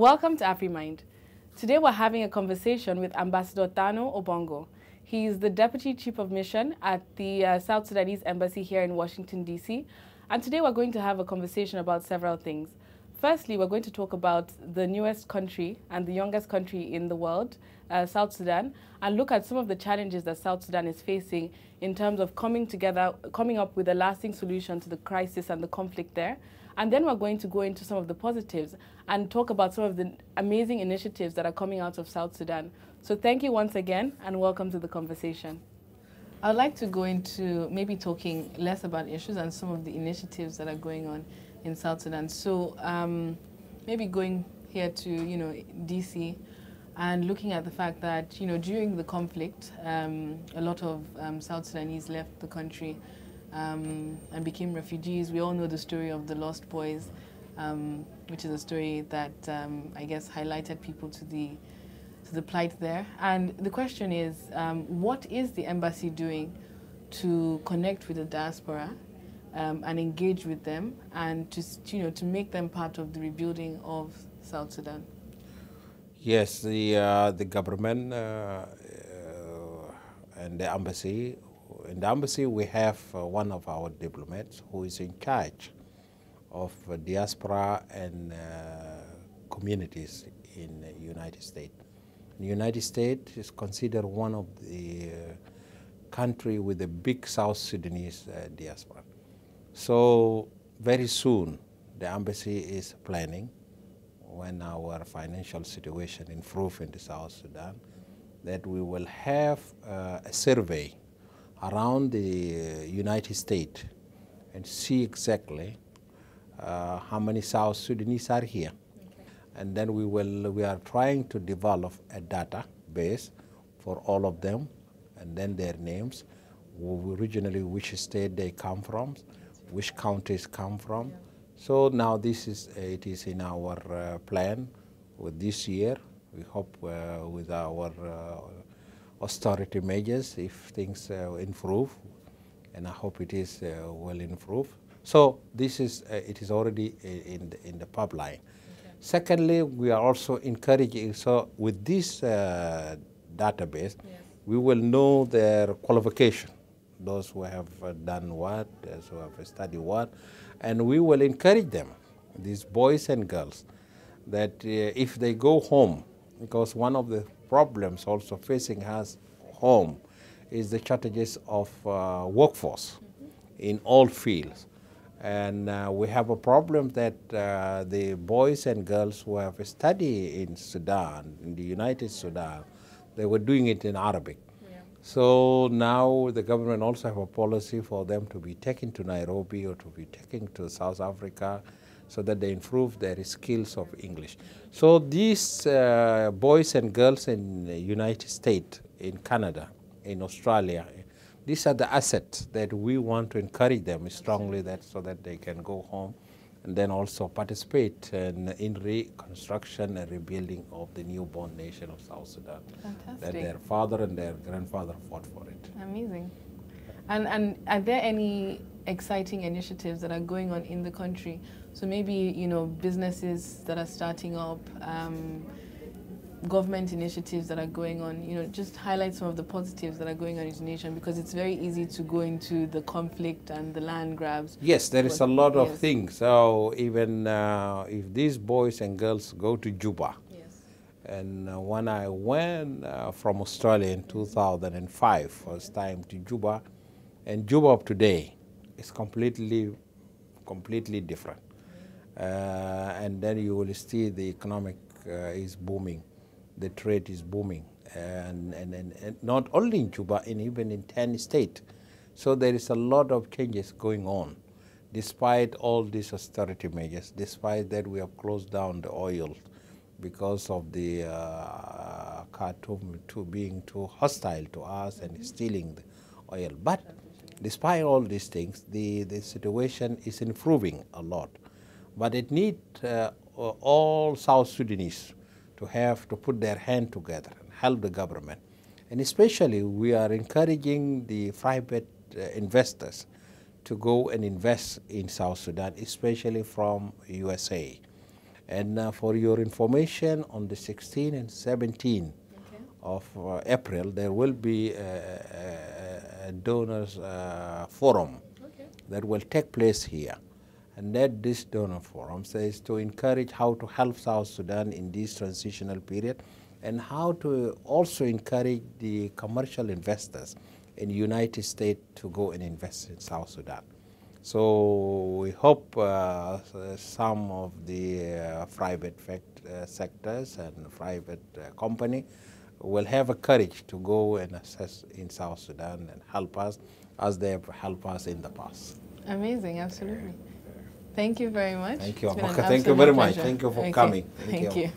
Welcome to AfriMind. Today we're having a conversation with Ambassador Obongo. He is the Deputy Chief of Mission at the South Sudanese Embassy here in Washington, D.C. And today we're going to have a conversation about several things. Firstly, we're going to talk about the newest country and the youngest country in the world, South Sudan, and look at some of the challenges that South Sudan is facing in terms of coming up with a lasting solution to the crisis and the conflict there. And then we're going to go into some of the positives and talk about some of the amazing initiatives that are coming out of South Sudan. So thank you once again and welcome to the conversation. I'd like to go into maybe talking less about issues and some of the initiatives that are going on in South Sudan. So maybe going here to, DC and looking at the fact that, during the conflict, a lot of South Sudanese left the country and became refugees. We all know the story of the Lost Boys, which is a story that I guess highlighted people to the plight there. And the question is, what is the embassy doing to connect with the diaspora and engage with them and to make them part of the rebuilding of South Sudan? Yes, the government and the embassy. In the embassy, we have one of our diplomats who is in charge of diaspora and communities in the United States. The United States is considered one of the country with a big South Sudanese diaspora. So very soon, the embassy is planning, when our financial situation improves in the South Sudan, that we will have a survey around the United States and see exactly how many South Sudanese are here. Okay. And then we are trying to develop a database for all of them, and then their names, originally which state they come from, which countries come from. Yeah. So now it is in our plan with this year. We hope with our austerity measures, if things improve, and I hope it is will improve. So this is it is already in the pipeline. Okay. Secondly, we are also encouraging. So with this database, yes, we will know their qualification, those who have done what, those who have studied what, and we will encourage them, these boys and girls, that if they go home, because one of the problems also facing us home is the shortages of workforce in all fields. And we have a problem that the boys and girls who have studied in Sudan, in the United Sudan, they were doing it in Arabic. Yeah. So now the government also have a policy for them to be taken to Nairobi or to be taken to South Africa, so that they improve their skills of English. So these boys and girls in the United States, in Canada, in Australia, these are the assets that we want to encourage them strongly, so that they can go home and then also participate in reconstruction and rebuilding of the newborn nation of South Sudan. Fantastic. That their father and their grandfather fought for it. Amazing. And are there any exciting initiatives that are going on in the country? So maybe, businesses that are starting up, government initiatives that are going on, just highlight some of the positives that are going on in the nation, because it's very easy to go into the conflict and the land grabs. Yes, there is a lot of things. So even if these boys and girls go to Juba, yes, and when I went from Australia in 2005, first time to Juba, and Juba of today is completely different. And then you will see the economic is booming, the trade is booming, and not only in Juba, even in 10 states. So there is a lot of changes going on, despite all these austerity measures. Despite that, we have closed down the oil because of the Khartoum being too hostile to us and stealing the oil. But despite all these things, the situation is improving a lot. But it needs all South Sudanese to put their hand together and help the government. And especially, we are encouraging the private investors to go and invest in South Sudan, especially from USA. And for your information, on the 16 and 17 of April, there will be a donors forum that will take place here. And that this donor forum says to encourage how to help South Sudan in this transitional period, and how to also encourage the commercial investors in the United States to go and invest in South Sudan. So we hope some of the private sectors and private company will have a courage to go and assess in South Sudan and help us as they have helped us in the past. Amazing, absolutely. Thank you very much. Thank you, It's been an Thank you very much. pleasure. Thank you for coming. Thank you.